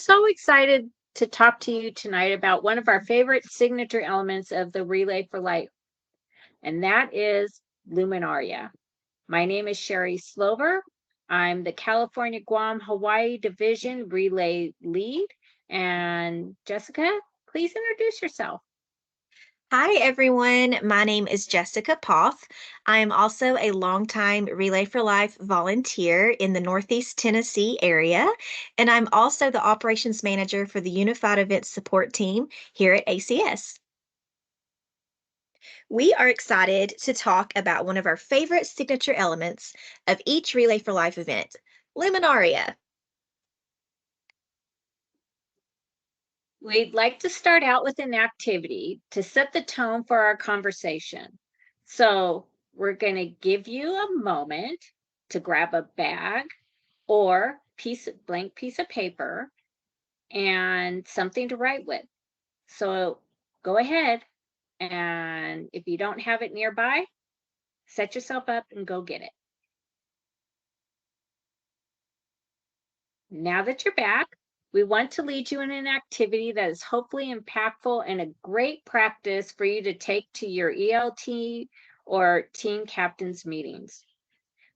So excited to talk to you tonight about one of our favorite signature elements of the Relay for Life, and that is Luminaria. My name is Sherry Slover. I'm the California, Guam, Hawaii Division Relay Lead. And Jessica, please introduce yourself. Hi, everyone. My name is Jessica Poth. I am also a longtime Relay for Life volunteer in the Northeast Tennessee area, and I'm also the operations manager for the Unified Events Support Team here at ACS. We are excited to talk about one of our favorite signature elements of each Relay for Life event, Luminaria. We'd like to start out with an activity to set the tone for our conversation. So, we're going to give you a moment to grab a bag or blank piece of paper and something to write with. So, go ahead, and if you don't have it nearby, set yourself up and go get it. Now that you're back, we want to lead you in an activity that is hopefully impactful and a great practice for you to take to your ELT or team captains meetings.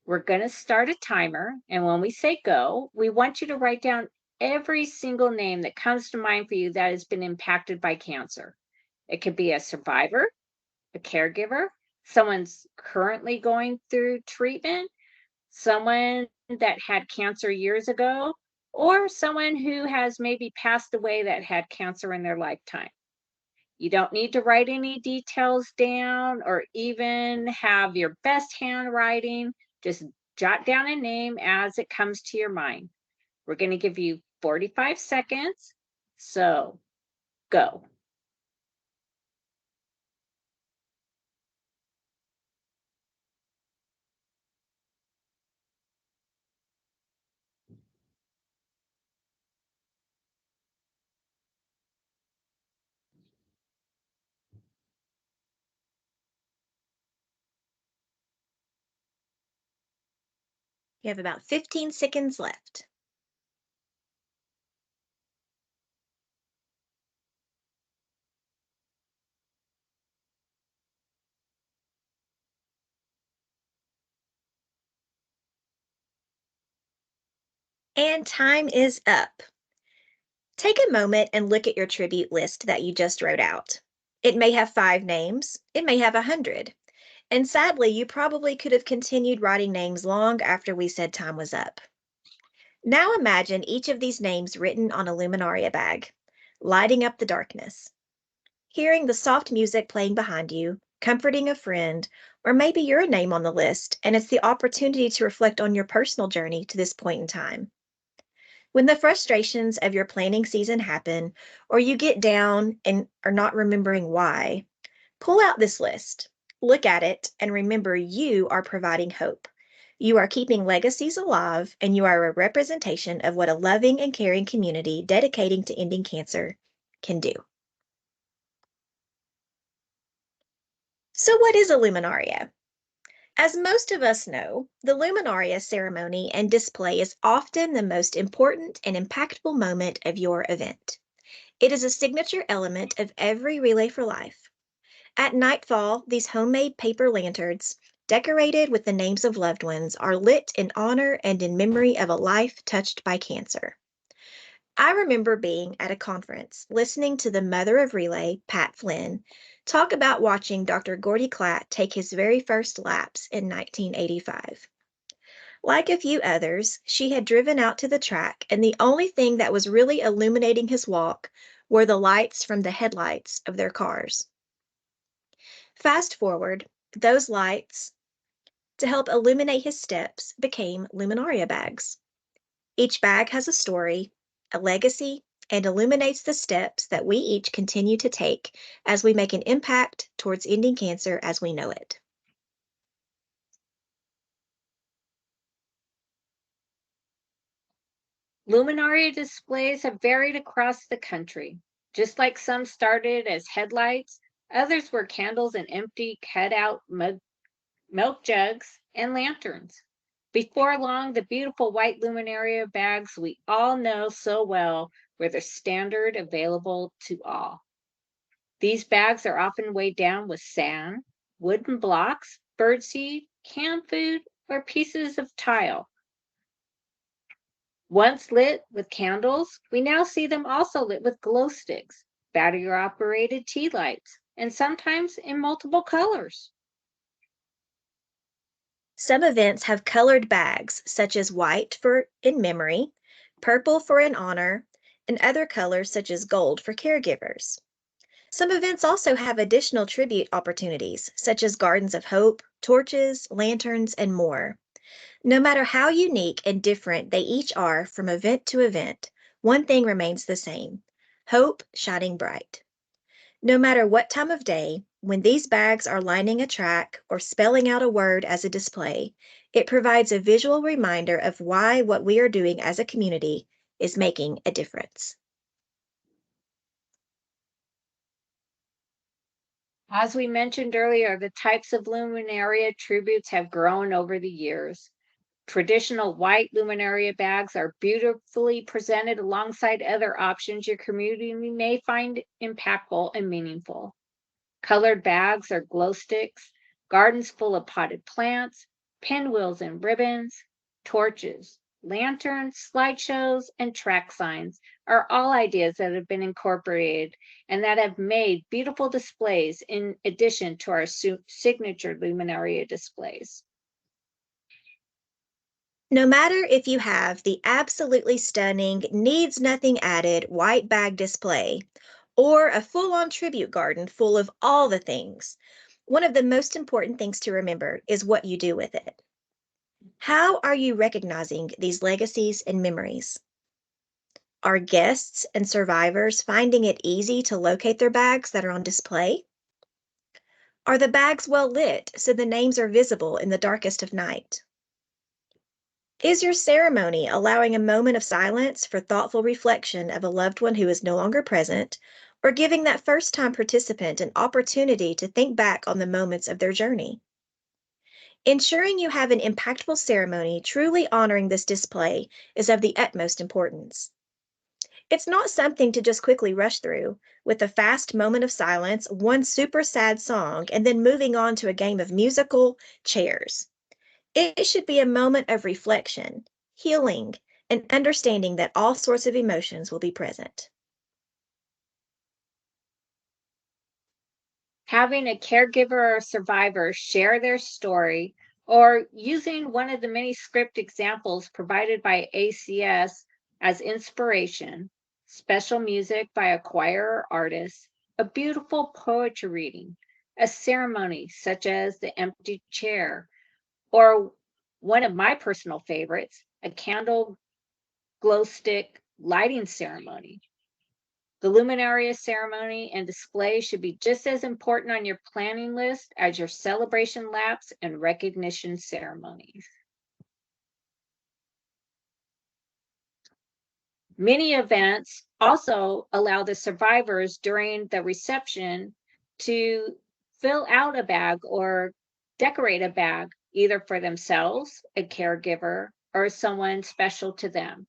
We're going to start a timer, and when we say go, we want you to write down every single name that comes to mind for you that has been impacted by cancer. It could be a survivor, a caregiver, someone's currently going through treatment, someone that had cancer years ago, or someone who has maybe passed away that had cancer in their lifetime. You don't need to write any details down or even have your best handwriting. Just jot down a name as it comes to your mind. We're going to give you 45 seconds. So go. You have about 15 seconds left. And time is up. Take a moment and look at your tribute list that you just wrote out. It may have 5 names, it may have 100. And sadly, you probably could have continued writing names long after we said time was up. Now imagine each of these names written on a Luminaria bag, lighting up the darkness. Hearing the soft music playing behind you, comforting a friend, or maybe you're a name on the list and it's the opportunity to reflect on your personal journey to this point in time. When the frustrations of your planning season happen, or you get down and are not remembering why, pull out this list, look at it, and remember you are providing hope. You are keeping legacies alive, and you are a representation of what a loving and caring community dedicating to ending cancer can do. So, what is a luminaria? As most of us know, the luminaria ceremony and display is often the most important and impactful moment of your event. It is a signature element of every Relay for Life. At nightfall, these homemade paper lanterns, decorated with the names of loved ones, are lit in honor and in memory of a life touched by cancer. I remember being at a conference listening to the mother of Relay, Pat Flynn, talk about watching Dr. Gordy Klatt take his very first laps in 1985. Like a few others, she had driven out to the track, and the only thing that was really illuminating his walk were the lights from the headlights of their cars. Fast forward, those lights, to help illuminate his steps, became luminaria bags. Each bag has a story, a legacy, and illuminates the steps that we each continue to take as we make an impact towards ending cancer as we know it. Luminaria displays have varied across the country. Just like some started as headlights, others were candles and empty cutout milk jugs and lanterns. Before long, the beautiful white luminaria bags we all know so well were the standard available to all. These bags are often weighed down with sand, wooden blocks, birdseed, canned food, or pieces of tile. Once lit with candles, we now see them also lit with glow sticks, battery-operated tea lights, and sometimes in multiple colors. Some events have colored bags, such as white for in memory, purple for in honor, and other colors such as gold for caregivers. Some events also have additional tribute opportunities, such as Gardens of Hope, torches, lanterns, and more. No matter how unique and different they each are from event to event, one thing remains the same: hope shining bright. No matter what time of day, when these bags are lining a track or spelling out a word as a display, it provides a visual reminder of why what we are doing as a community is making a difference. As we mentioned earlier, the types of luminaria tributes have grown over the years. Traditional white luminaria bags are beautifully presented alongside other options your community may find impactful and meaningful. Colored bags are glow sticks, gardens full of potted plants, pinwheels and ribbons, torches, lanterns, slideshows, and track signs are all ideas that have been incorporated and that have made beautiful displays in addition to our signature luminaria displays. No matter if you have the absolutely stunning, needs nothing added white bag display or a full on tribute garden full of all the things, one of the most important things to remember is what you do with it. How are you recognizing these legacies and memories? Are guests and survivors finding it easy to locate their bags that are on display? Are the bags well lit so the names are visible in the darkest of night? Is your ceremony allowing a moment of silence for thoughtful reflection of a loved one who is no longer present, or giving that first time participant an opportunity to think back on the moments of their journey? Ensuring you have an impactful ceremony truly honoring this display is of the utmost importance. It's not something to just quickly rush through with a fast moment of silence, one super sad song, and then moving on to a game of musical chairs. It should be a moment of reflection, healing, and understanding that all sorts of emotions will be present. Having a caregiver or survivor share their story, or using one of the many script examples provided by ACS as inspiration, special music by a choir or artist, a beautiful poetry reading, a ceremony such as the empty chair, or one of my personal favorites, a candle glow stick lighting ceremony. The luminaria ceremony and display should be just as important on your planning list as your celebration laps and recognition ceremonies. Many events also allow the survivors during the reception to fill out a bag or decorate a bag, either for themselves, a caregiver, or someone special to them.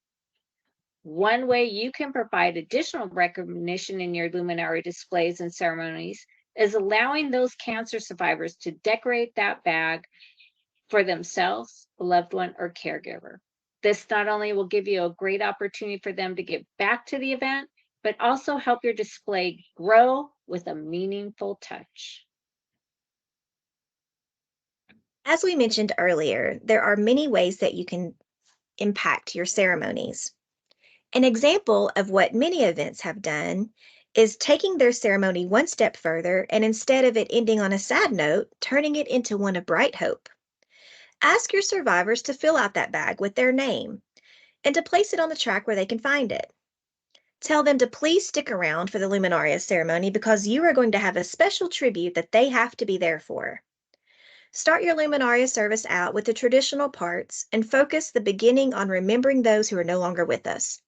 One way you can provide additional recognition in your luminary displays and ceremonies is allowing those cancer survivors to decorate that bag for themselves, a loved one, or caregiver. This not only will give you a great opportunity for them to give back to the event, but also help your display grow with a meaningful touch. As we mentioned earlier, there are many ways that you can impact your ceremonies. An example of what many events have done is taking their ceremony one step further and instead of it ending on a sad note, turning it into one of bright hope. Ask your survivors to fill out that bag with their name and to place it on the track where they can find it. Tell them to please stick around for the Luminaria ceremony because you are going to have a special tribute that they have to be there for. Start your Luminaria service out with the traditional parts and focus the beginning on remembering those who are no longer with us,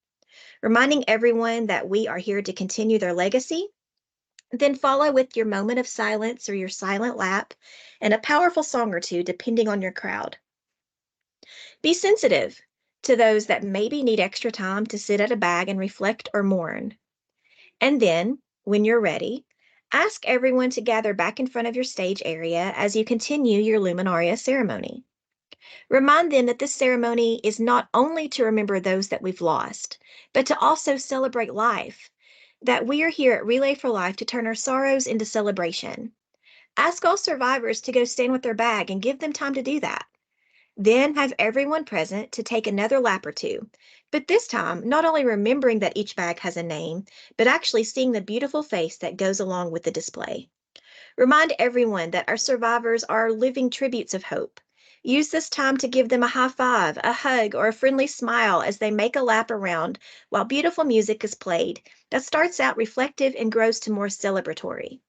reminding everyone that we are here to continue their legacy. Then follow with your moment of silence or your silent lap and a powerful song or two depending on your crowd. Be sensitive to those that maybe need extra time to sit at a bag and reflect or mourn. And then, when you're ready, ask everyone to gather back in front of your stage area as you continue your Luminaria ceremony. Remind them that this ceremony is not only to remember those that we've lost, but to also celebrate life, that we are here at Relay for Life to turn our sorrows into celebration. Ask all survivors to go stand with their bag and give them time to do that. Then have everyone present to take another lap or two, but this time not only remembering that each bag has a name, but actually seeing the beautiful face that goes along with the display. Remind everyone that our survivors are living tributes of hope. Use this time to give them a high five, a hug, or a friendly smile as they make a lap around while beautiful music is played that starts out reflective and grows to more celebratory.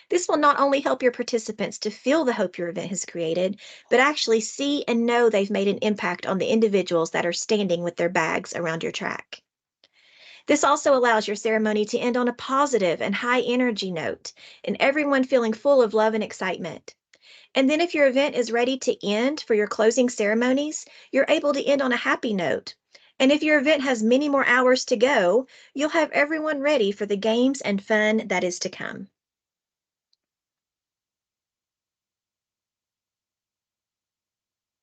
This will not only help your participants to feel the hope your event has created, but actually see and know they've made an impact on the individuals that are standing with their bags around your track. This also allows your ceremony to end on a positive and high energy note, and everyone feeling full of love and excitement. And then if your event is ready to end for your closing ceremonies, you're able to end on a happy note. And if your event has many more hours to go, you'll have everyone ready for the games and fun that is to come.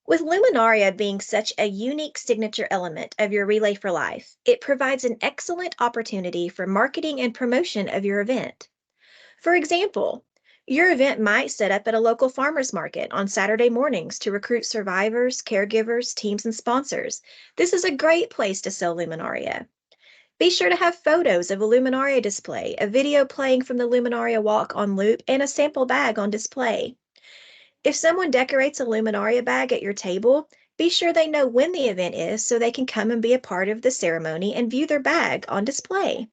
With Luminaria being such a unique signature element of your Relay for Life, it provides an excellent opportunity for marketing and promotion of your event. For example, your event might set up at a local farmers market on Saturday mornings to recruit survivors, caregivers, teams, and sponsors. This is a great place to sell Luminaria. Be sure to have photos of a Luminaria display, a video playing from the Luminaria walk on loop, and a sample bag on display. If someone decorates a Luminaria bag at your table, be sure they know when the event is so they can come and be a part of the ceremony and view their bag on display.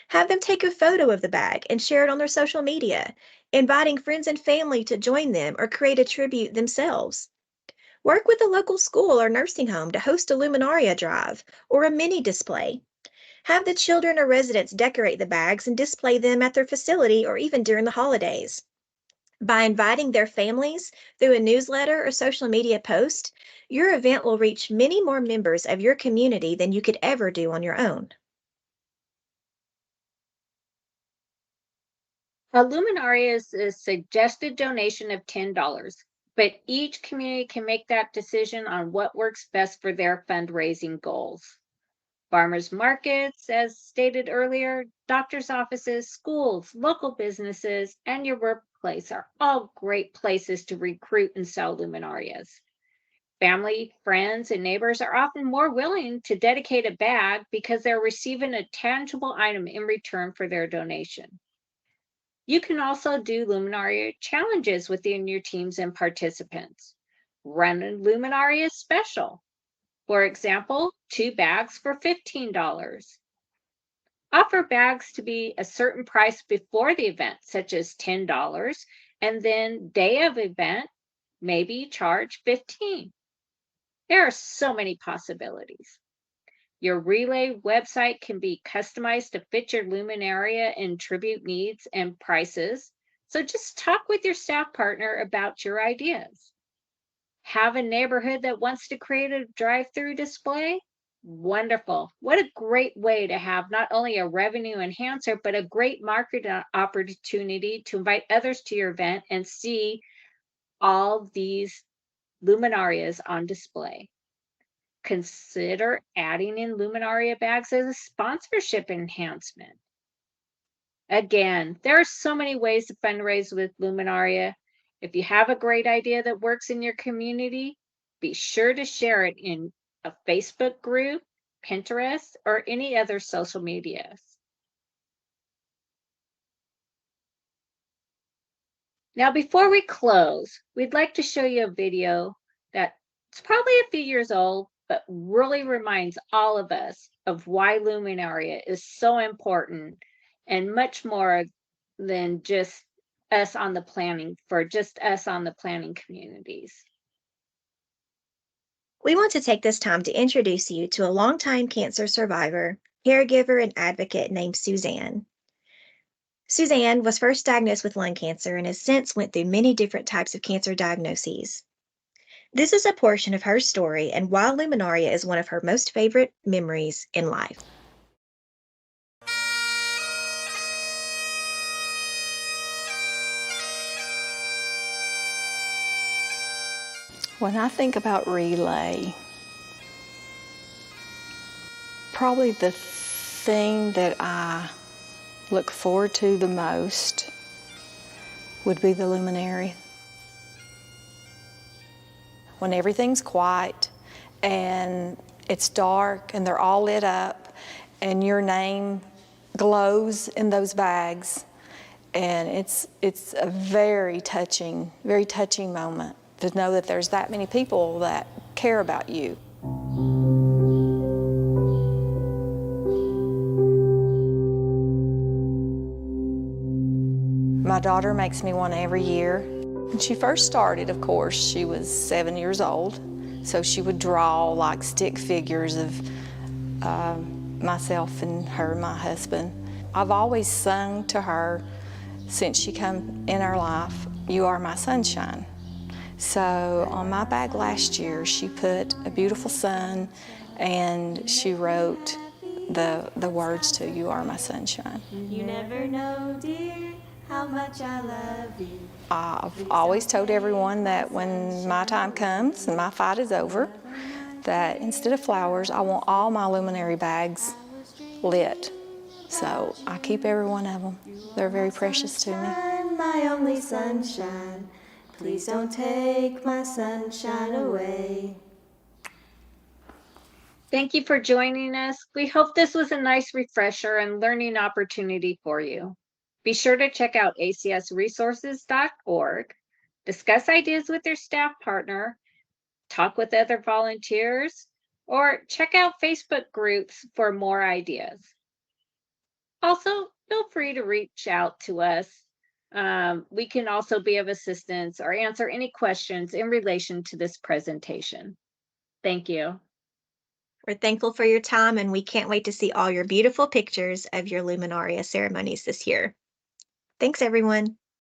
Have them take a photo of the bag and share it on their social media, inviting friends and family to join them or create a tribute themselves. Work with a local school or nursing home to host a Luminaria drive or a mini display. Have the children or residents decorate the bags and display them at their facility or even during the holidays. By inviting their families through a newsletter or social media post, your event will reach many more members of your community than you could ever do on your own. A Luminaria is a suggested donation of $10, but each community can make that decision on what works best for their fundraising goals. Farmers markets, as stated earlier, doctors' offices, schools, local businesses, and your workplace are all great places to recruit and sell luminarias. Family, friends, and neighbors are often more willing to dedicate a bag because they're receiving a tangible item in return for their donation. You can also do Luminaria challenges within your teams and participants. Run a Luminaria special. For example, 2 bags for $15. Offer bags to be a certain price before the event, such as $10, and then day of event, maybe charge $15. There are so many possibilities. Your Relay website can be customized to fit your Luminaria and tribute needs and prices. So just talk with your staff partner about your ideas. Have a neighborhood that wants to create a drive-through display? Wonderful. What a great way to have not only a revenue enhancer, but a great market opportunity to invite others to your event and see all these luminarias on display. Consider adding in Luminaria bags as a sponsorship enhancement. Again, there are so many ways to fundraise with Luminaria. If you have a great idea that works in your community, be sure to share it in a Facebook group, Pinterest, or any other social medias. Now, before we close, we'd like to show you a video that's probably a few years old, but really reminds all of us of why Luminaria is so important and much more than just us on the planning, for just us on the planning communities. We want to take this time to introduce you to a longtime cancer survivor, caregiver, and advocate named Suzanne. Suzanne was first diagnosed with lung cancer and has since went through many different types of cancer diagnoses. This is a portion of her story and why Luminaria is one of her most favorite memories in life. When I think about relay, probably the thing that I look forward to the most would be the luminary. When everything's quiet and it's dark and they're all lit up and your name glows in those bags, and it's a very touching moment to know that there's that many people that care about you. My daughter makes me one every year. When she first started, of course, she was 7 years old, so she would draw like stick figures of myself and her, my husband. I've always sung to her since she come in our life, "You are my sunshine." So on my bag last year, she put a beautiful sun and she wrote the words to "You are my sunshine." You never know, dear, how much I love you. I've always told everyone that when my time comes and my fight is over, that instead of flowers, I want all my luminary bags lit. So I keep every one of them. They're very precious to me. My only sunshine, please don't take my sunshine away. Thank you for joining us. We hope this was a nice refresher and learning opportunity for you. Be sure to check out acsresources.org, discuss ideas with your staff partner, talk with other volunteers, or check out Facebook groups for more ideas. Also, feel free to reach out to us. We can also be of assistance or answer any questions in relation to this presentation. Thank you. We're thankful for your time and we can't wait to see all your beautiful pictures of your Luminaria ceremonies this year. Thanks, everyone.